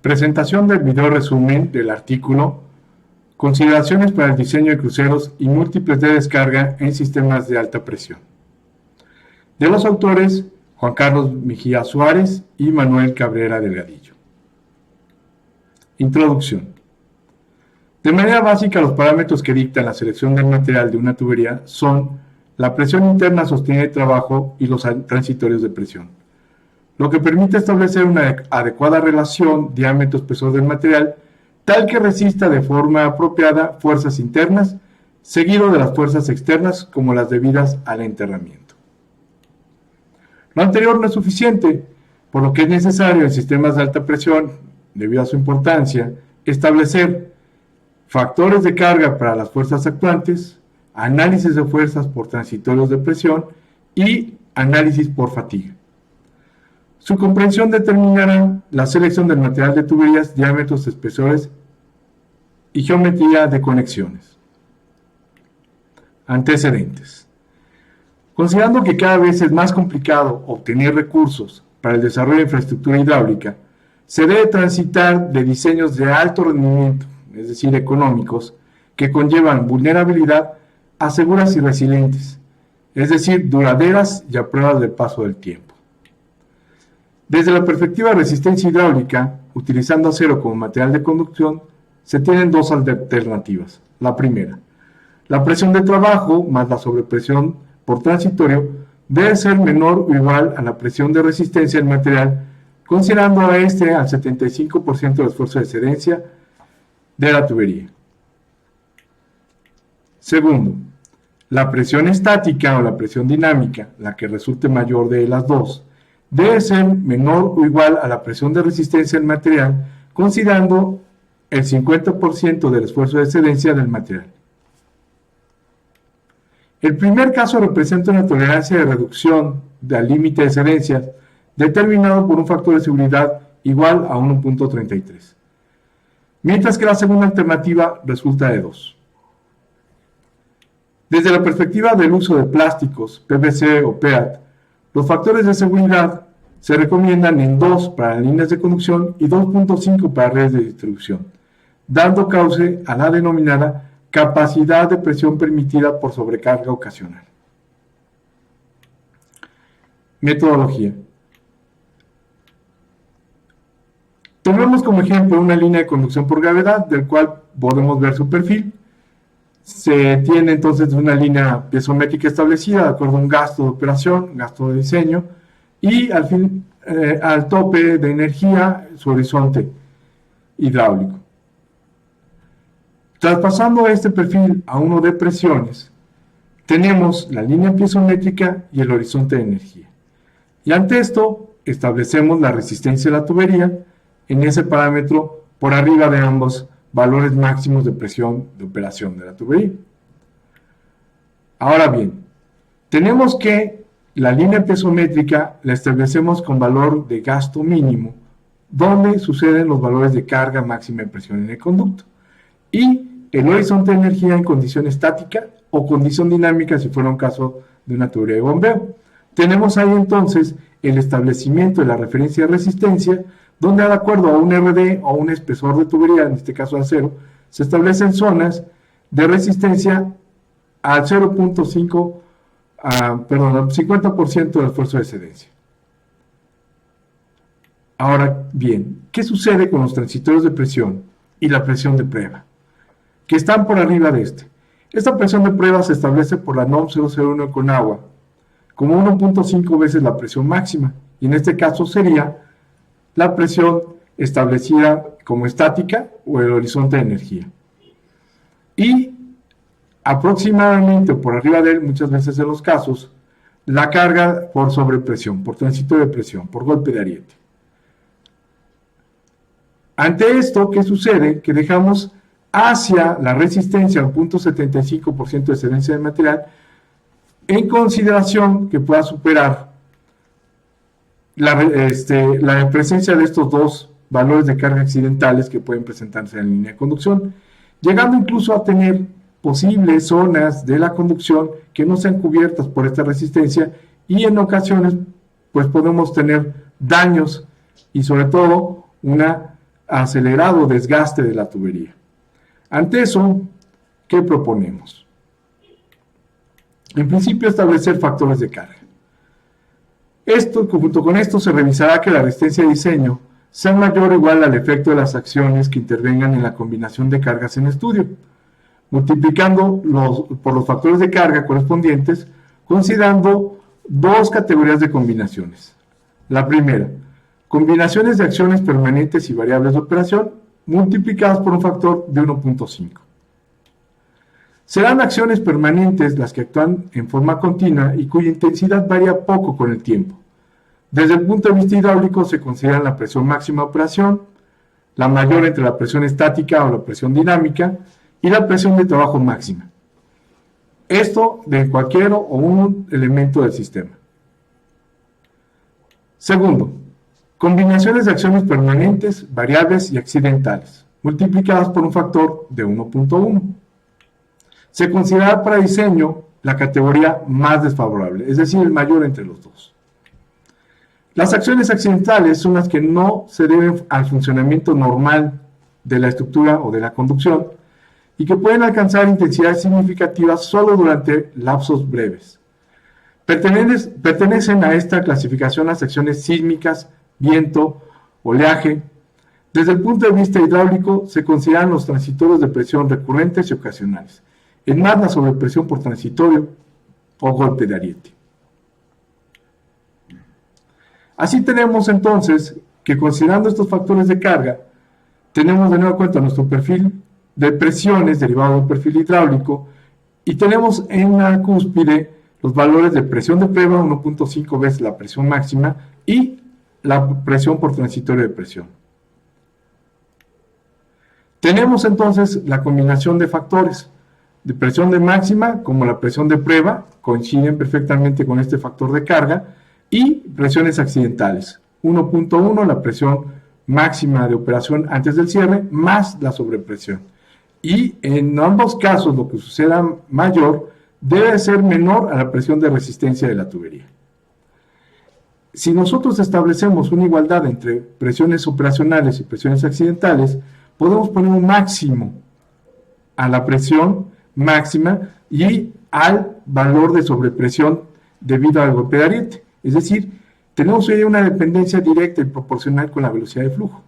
Presentación del video resumen del artículo Consideraciones para el diseño de cruceros y múltiples de descarga en sistemas de alta presión. De los autores Juan Carlos Mejía Suárez y Manuel Cabrera Delgadillo. Introducción. De manera básica, los parámetros que dictan la selección del material de una tubería son la presión interna sostenida de trabajo y los transitorios de presión, lo que permite establecer una adecuada relación diámetro-espesor del material tal que resista de forma apropiada fuerzas internas, seguido de las fuerzas externas como las debidas al enterramiento. Lo anterior no es suficiente, por lo que es necesario en sistemas de alta presión, debido a su importancia, establecer factores de carga para las fuerzas actuantes, análisis de fuerzas por transitorios de presión y análisis por fatiga. Su comprensión determinará la selección del material de tuberías, diámetros, espesores y geometría de conexiones. Antecedentes. Considerando que cada vez es más complicado obtener recursos para el desarrollo de infraestructura hidráulica, se debe transitar de diseños de alto rendimiento, es decir, económicos, que conllevan vulnerabilidad, a seguras y resilientes, es decir, duraderas y a prueba del paso del tiempo. Desde la perspectiva de resistencia hidráulica, utilizando acero como material de conducción, se tienen dos alternativas. La primera, la presión de trabajo más la sobrepresión por transitorio debe ser menor o igual a la presión de resistencia del material, considerando a este al 75% del esfuerzo de excedencia de la tubería. Segundo, la presión estática o la presión dinámica, la que resulte mayor de las dos, debe ser menor o igual a la presión de resistencia del material, considerando el 50% del esfuerzo de excedencia del material. El primer caso representa una tolerancia de reducción del límite de excedencias determinado por un factor de seguridad igual a 1.33, mientras que la segunda alternativa resulta de 2. Desde la perspectiva del uso de plásticos, PVC o PEAT, los factores de seguridad se recomiendan en 2 para líneas de conducción y 2.5 para redes de distribución, dando cauce a la denominada capacidad de presión permitida por sobrecarga ocasional. Metodología. Tomemos como ejemplo una línea de conducción por gravedad, del cual podemos ver su perfil. Se tiene entonces una línea piezométrica establecida de acuerdo a un gasto de operación, gasto de diseño, y al tope de energía su horizonte hidráulico. Traspasando este perfil a uno de presiones, tenemos la línea piezométrica y el horizonte de energía. Y ante esto, establecemos la resistencia de la tubería en ese parámetro por arriba de ambos valores máximos de presión de operación de la tubería. Ahora bien, tenemos que la línea piezométrica la establecemos con valor de gasto mínimo, donde suceden los valores de carga máxima de presión en el conducto, y el horizonte de energía en condición estática o condición dinámica si fuera un caso de una tubería de bombeo. Tenemos ahí entonces el establecimiento de la referencia de resistencia, donde de acuerdo a un RD o un espesor de tubería, en este caso de acero, se establecen zonas de resistencia al 0.5, al 50% del esfuerzo de excedencia. Ahora bien, ¿qué sucede con los transitorios de presión y la presión de prueba, que están por arriba de este? Esta presión de prueba se establece por la NOM 001 con agua, como 1.5 veces la presión máxima, y en este caso sería la presión establecida como estática o el horizonte de energía. Y aproximadamente por arriba de él, muchas veces en los casos, la carga por sobrepresión, por transitorio de presión, por golpe de ariete. Ante esto, ¿qué sucede? Que dejamos hacia la resistencia al 0.75% de excedencia de material en consideración que pueda superar la presencia de estos dos valores de carga accidentales que pueden presentarse en la línea de conducción, llegando incluso a tener posibles zonas de la conducción que no sean cubiertas por esta resistencia, y en ocasiones pues podemos tener daños y sobre todo una acelerado desgaste de la tubería. Ante eso, ¿qué proponemos? En principio, establecer factores de carga. Junto con esto, se revisará que la resistencia de diseño sea mayor o igual al efecto de las acciones que intervengan en la combinación de cargas en estudio, multiplicando por los factores de carga correspondientes, considerando dos categorías de combinaciones. La primera, combinaciones de acciones permanentes y variables de operación, multiplicadas por un factor de 1.5. Serán acciones permanentes las que actúan en forma continua y cuya intensidad varía poco con el tiempo. Desde el punto de vista hidráulico se consideran la presión máxima de operación, la mayor entre la presión estática o la presión dinámica y la presión de trabajo máxima. Esto de cualquier o un elemento del sistema. Segundo, combinaciones de acciones permanentes, variables y accidentales, multiplicadas por un factor de 1.1. Se considera para diseño la categoría más desfavorable, es decir, el mayor entre los dos. Las acciones accidentales son las que no se deben al funcionamiento normal de la estructura o de la conducción y que pueden alcanzar intensidades significativas solo durante lapsos breves. Pertenecen a esta clasificación las acciones sísmicas, viento, oleaje. Desde el punto de vista hidráulico se consideran los transitorios de presión recurrentes y ocasionales, en más la sobrepresión por transitorio o golpe de ariete. Así tenemos entonces que, considerando estos factores de carga, tenemos de nueva cuenta nuestro perfil de presiones derivado del perfil hidráulico y tenemos en la cúspide los valores de presión de prueba, 1.5 veces la presión máxima, y la presión por transitorio de presión. Tenemos entonces la combinación de factores de presión de máxima, como la presión de prueba, coinciden perfectamente con este factor de carga, y presiones accidentales, 1.1 la presión máxima de operación antes del cierre, más la sobrepresión. Y en ambos casos lo que suceda mayor debe ser menor a la presión de resistencia de la tubería. Si nosotros establecemos una igualdad entre presiones operacionales y presiones accidentales, podemos poner un máximo a la presión máxima y al valor de sobrepresión debido al golpe de ariete. Es decir, tenemos hoy una dependencia directa y proporcional con la velocidad de flujo.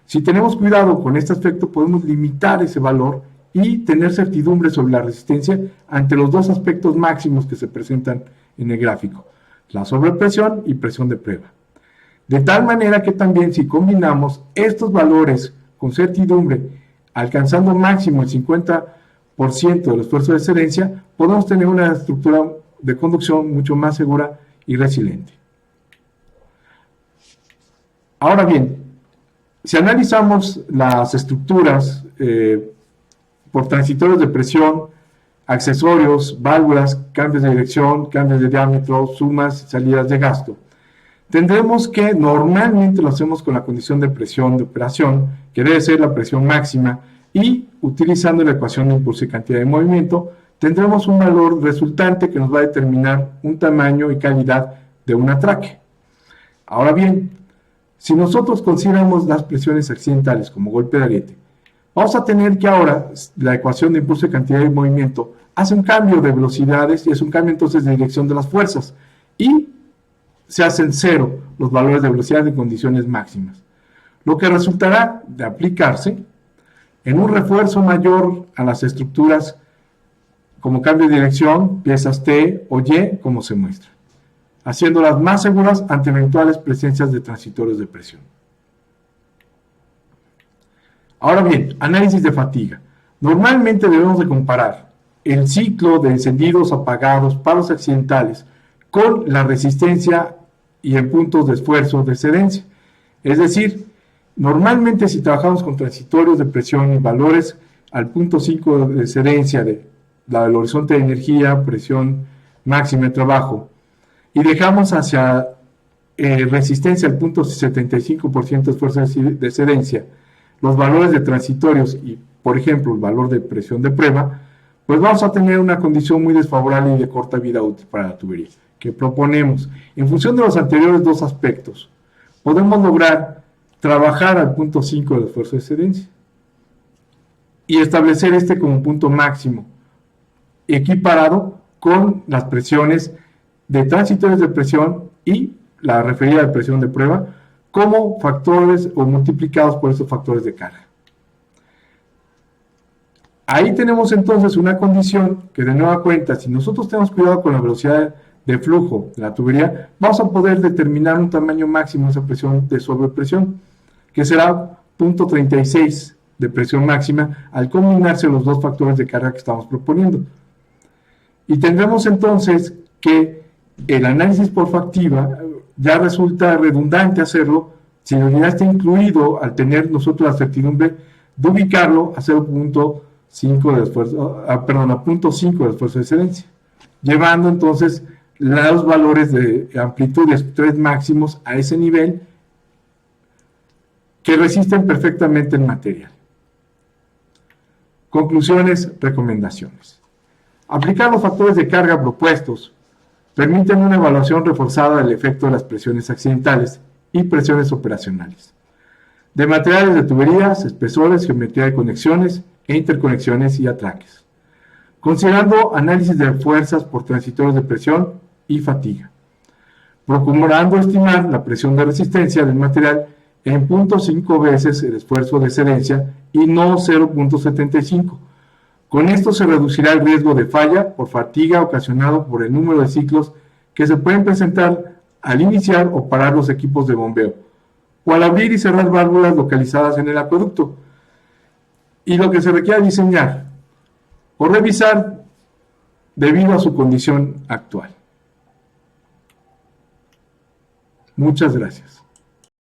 Si tenemos cuidado con este aspecto, podemos limitar ese valor y tener certidumbre sobre la resistencia ante los dos aspectos máximos que se presentan en el gráfico, la sobrepresión y presión de prueba. De tal manera que también, si combinamos estos valores con certidumbre, alcanzando máximo el 50% del esfuerzo de excedencia, podemos tener una estructura de conducción mucho más segura y resiliente. Ahora bien, si analizamos las estructuras por transitorios de presión, accesorios, válvulas, cambios de dirección, cambios de diámetro, sumas y salidas de gasto, tendremos que normalmente lo hacemos con la condición de presión de operación, que debe ser la presión máxima, y utilizando la ecuación de impulso y cantidad de movimiento, tendremos un valor resultante que nos va a determinar un tamaño y calidad de un atraque. Ahora bien, si nosotros consideramos las presiones accidentales como golpe de ariete, vamos a tener que ahora la ecuación de impulso y cantidad de movimiento hace un cambio de velocidades y es un cambio entonces de dirección de las fuerzas y se hacen cero los valores de velocidad en condiciones máximas, lo que resultará de aplicarse en un refuerzo mayor a las estructuras como cambio de dirección, piezas T o Y, como se muestra, haciéndolas más seguras ante eventuales presencias de transitorios de presión. Ahora bien, análisis de fatiga. Normalmente debemos de comparar el ciclo de encendidos, apagados, paros accidentales con la resistencia y en puntos de esfuerzo de excedencia. Es decir, normalmente si trabajamos con transitorios de presión y valores al punto 5 de excedencia del horizonte de energía, presión máxima de trabajo, y dejamos hacia resistencia al punto 75% de esfuerzo de excedencia, los valores de transitorios y, por ejemplo, el valor de presión de prueba, pues vamos a tener una condición muy desfavorable y de corta vida útil para la tubería, que proponemos. En función de los anteriores dos aspectos, podemos lograr trabajar al punto 5 del esfuerzo de excedencia y establecer este como un punto máximo, equiparado con las presiones de transitorios de presión y la referida de presión de prueba como factores o multiplicados por estos factores de carga. Ahí tenemos entonces una condición que de nueva cuenta, si nosotros tenemos cuidado con la velocidad de flujo de la tubería, vamos a poder determinar un tamaño máximo de esa presión de sobrepresión, que será 0.36 de presión máxima al combinarse los dos factores de carga que estamos proponiendo. Y tendremos entonces que el análisis por factiva ya resulta redundante hacerlo si la unidad está incluido al tener nosotros la certidumbre de ubicarlo a 0.5 de esfuerzo, a 0.5 de esfuerzo de excedencia, llevando entonces los valores de amplitud de estrés máximos a ese nivel que resisten perfectamente el material. Conclusiones, recomendaciones. Aplicar los factores de carga propuestos permiten una evaluación reforzada del efecto de las presiones accidentales y presiones operacionales, de materiales de tuberías, espesores, geometría de conexiones e interconexiones y atraques, considerando análisis de fuerzas por transitorios de presión y fatiga, procurando estimar la presión de resistencia del material en 0.5 veces el esfuerzo de excedencia y no 0.75. Con esto se reducirá el riesgo de falla por fatiga ocasionado por el número de ciclos que se pueden presentar al iniciar o parar los equipos de bombeo, o al abrir y cerrar válvulas localizadas en el acueducto, y lo que se requiere diseñar o revisar debido a su condición actual. Muchas gracias.